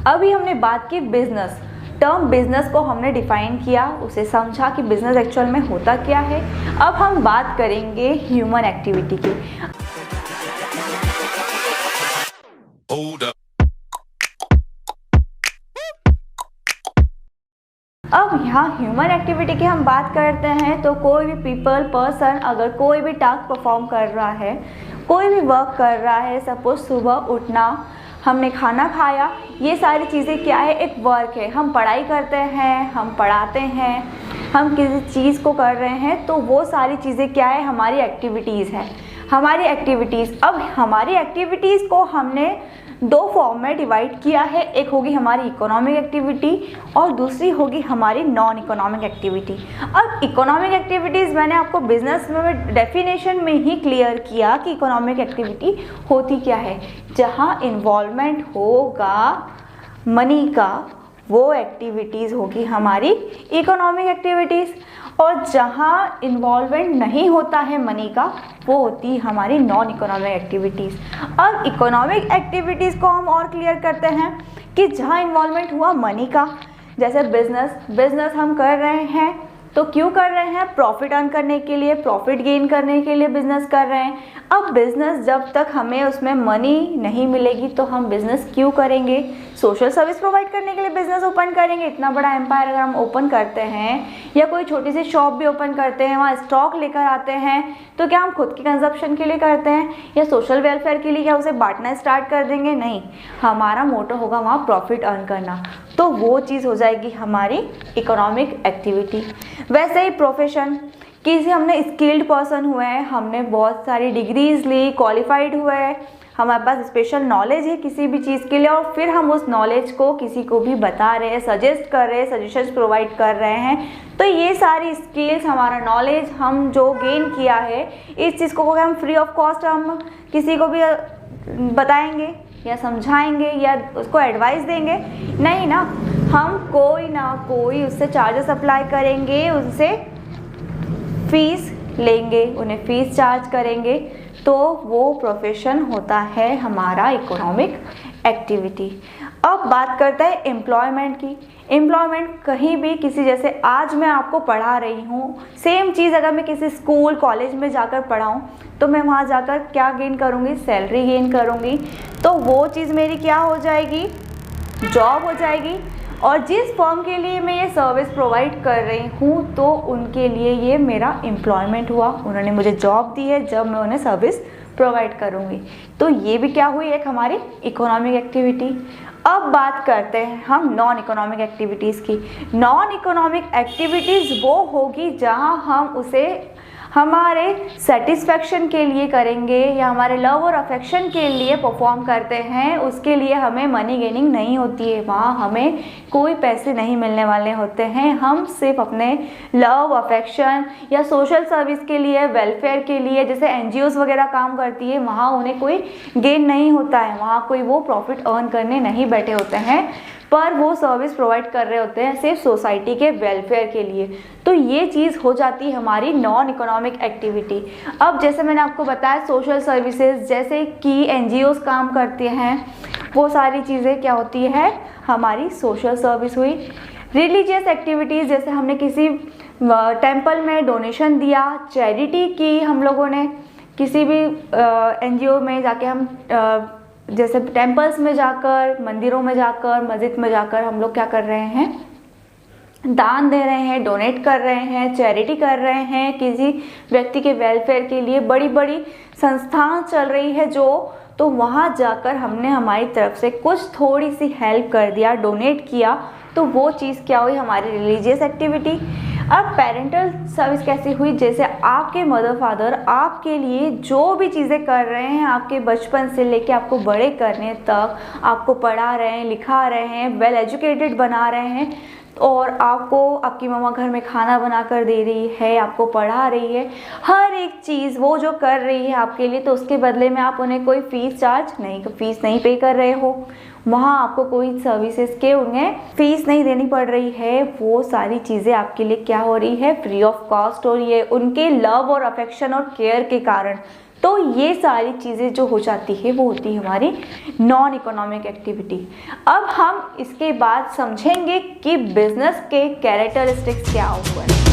अभी हमने बात की बिजनेस। टर्म बिजनेस को हमने डिफाइन किया, उसे समझा कि बिजनेस एक्चुअल में होता क्या है। अब हम बात करेंगे ह्यूमन एक्टिविटी की। अब यहाँ ह्यूमन एक्टिविटी की हम बात करते हैं तो कोई भी पर्सन अगर कोई भी टास्क परफॉर्म कर रहा है, कोई भी वर्क कर रहा है, सपोज सुबह उठना, हमने खाना खाया, ये सारी चीज़ें क्या है, एक वर्क है। हम पढ़ाई करते हैं, हम पढ़ाते हैं, हम किसी चीज़ को कर रहे हैं, तो वो सारी चीज़ें क्या है, हमारी एक्टिविटीज़ है। हमारी एक्टिविटीज़, अब हमारी एक्टिविटीज़ को हमने दो फॉर्म में डिवाइड किया है। एक होगी हमारी इकोनॉमिक एक्टिविटी और दूसरी होगी हमारी नॉन इकोनॉमिक एक्टिविटी। अब इकोनॉमिक एक्टिविटीज़ मैंने आपको बिजनेस में डेफिनेशन में ही क्लियर किया कि इकोनॉमिक एक्टिविटी होती क्या है। जहाँ इन्वॉल्वमेंट होगा मनी का, वो एक्टिविटीज़ होगी हमारी इकोनॉमिक एक्टिविटीज़, और जहाँ इन्वॉल्वमेंट नहीं होता है मनी का, वो होती है हमारी नॉन इकोनॉमिक एक्टिविटीज़। अब इकोनॉमिक एक्टिविटीज़ को हम और क्लियर करते हैं कि जहाँ इन्वॉल्वमेंट हुआ मनी का, जैसे बिजनेस हम कर रहे हैं तो क्यों कर रहे हैं, प्रॉफिट अर्न करने के लिए, प्रॉफिट गेन करने के लिए बिजनेस कर रहे हैं। अब बिजनेस जब तक हमें उसमें मनी नहीं मिलेगी तो हम बिजनेस क्यों करेंगे, सोशल सर्विस प्रोवाइड करने के लिए बिजनेस ओपन करेंगे। इतना बड़ा एम्पायर अगर हम ओपन करते हैं या कोई छोटी सी शॉप भी ओपन करते हैं, वहाँ स्टॉक लेकर आते हैं, तो क्या हम खुद की कंजप्शन के लिए करते हैं या सोशल वेलफेयर के लिए, क्या उसे बांटना स्टार्ट कर देंगे? नहीं, हमारा मोटो होगा वहाँ प्रॉफिट अर्न करना, तो वो चीज़ हो जाएगी हमारी इकोनॉमिक एक्टिविटी। वैसे ही प्रोफेशन, किसी हमने स्किल्ड पर्सन हुए हैं, हमने बहुत सारी डिग्रीज ली, क्वालिफाइड हुए हैं, हमारे पास स्पेशल नॉलेज है किसी भी चीज़ के लिए, और फिर हम उस नॉलेज को किसी को भी बता रहे हैं, सजेस्ट कर रहे हैं, सजेशंस प्रोवाइड कर रहे हैं, तो ये सारी स्किल्स, हमारा नॉलेज हम जो गेन किया है, इस चीज़ को हम फ्री ऑफ कॉस्ट हम किसी को भी बताएंगे या समझाएंगे या उसको एडवाइस देंगे? नहीं ना, हम कोई ना कोई उससे चार्जेस अप्लाई करेंगे, उनसे फीस लेंगे, उन्हें फीस चार्ज करेंगे, तो वो प्रोफेशन होता है हमारा इकोनॉमिक एक्टिविटी। अब बात करते हैं एम्प्लॉयमेंट की। एम्प्लॉयमेंट कहीं भी किसी, जैसे आज मैं आपको पढ़ा रही हूँ, सेम चीज़ अगर मैं किसी स्कूल कॉलेज में जाकर पढ़ाऊँ तो मैं वहाँ जाकर क्या गेन करूँगी, सैलरी गेन करूँगी, तो वो चीज़ मेरी क्या हो जाएगी, जॉब हो जाएगी। और जिस फर्म के लिए मैं ये सर्विस प्रोवाइड कर रही हूँ तो उनके लिए ये मेरा एम्प्लॉयमेंट हुआ, उन्होंने मुझे जॉब दी है जब मैं उन्हें सर्विस प्रोवाइड करूँगी, तो ये भी क्या हुई, एक हमारी इकोनॉमिक एक्टिविटी। अब बात करते हैं हम नॉन इकोनॉमिक एक्टिविटीज़ की। नॉन इकोनॉमिक एक्टिविटीज़ वो होगी जहाँ हम उसे हमारे सेटिस्फेक्शन के लिए करेंगे या हमारे लव और अफेक्शन के लिए परफॉर्म करते हैं, उसके लिए हमें मनी गेनिंग नहीं होती है, वहाँ हमें कोई पैसे नहीं मिलने वाले होते हैं। हम सिर्फ अपने लव, अफेक्शन या सोशल सर्विस के लिए, वेलफेयर के लिए, जैसे एनजीओज़ वगैरह काम करती है, वहाँ उन्हें कोई गेन नहीं होता है, वहाँ कोई वो प्रॉफिट अर्न करने नहीं बैठे होते हैं, पर वो सर्विस प्रोवाइड कर रहे होते हैं सिर्फ सोसाइटी के वेलफेयर के लिए। तो ये चीज़ हो जाती है हमारी नॉन इकोनॉमिक एक्टिविटी। अब जैसे मैंने आपको बताया सोशल सर्विसेज, जैसे कि एनजीओज़ काम करते हैं, वो सारी चीज़ें क्या होती है, हमारी सोशल सर्विस हुई। रिलीजियस एक्टिविटीज़, जैसे हमने किसी टेम्पल में डोनेशन दिया, चैरिटी की हम लोगों ने, किसी भी एनजीओ में जाके हम जैसे टेम्पल्स में जाकर, मंदिरों में जाकर, मस्जिद में जाकर हम लोग क्या कर रहे हैं, दान दे रहे हैं, डोनेट कर रहे हैं, चैरिटी कर रहे हैं, किसी व्यक्ति के वेलफेयर के लिए बड़ी बड़ी संस्थाएं चल रही है जो, तो वहाँ जाकर हमने हमारी तरफ से कुछ थोड़ी सी हेल्प कर दिया, डोनेट किया, तो वो चीज़ क्या हुई, हमारी रिलीजियस एक्टिविटी। अब पेरेंटल सर्विस कैसी हुई, जैसे आपके मदर फादर आपके लिए जो भी चीज़ें कर रहे हैं, आपके बचपन से लेके आपको बड़े करने तक आपको पढ़ा रहे हैं, लिखा रहे हैं, वेल एजुकेटेड बना रहे हैं, और आपको आपकी मम्मा घर में खाना बना कर दे रही है, आपको पढ़ा रही है, हर एक चीज़ वो जो कर रही है आपके लिए, तो उसके बदले में आप उन्हें कोई फीस नहीं पे कर रहे हो, वहाँ आपको कोई सर्विसेज के उन्हें फीस नहीं देनी पड़ रही है, वो सारी चीज़ें आपके लिए क्या हो रही है, फ्री ऑफ कॉस्ट हो रही है, उनके लव और अफेक्शन और केयर के कारण। तो ये सारी चीज़ें जो हो जाती है वो होती है हमारी नॉन इकोनॉमिक एक्टिविटी। अब हम इसके बाद समझेंगे कि बिजनेस के कैरेक्टरिस्टिक्स क्या हुआ है।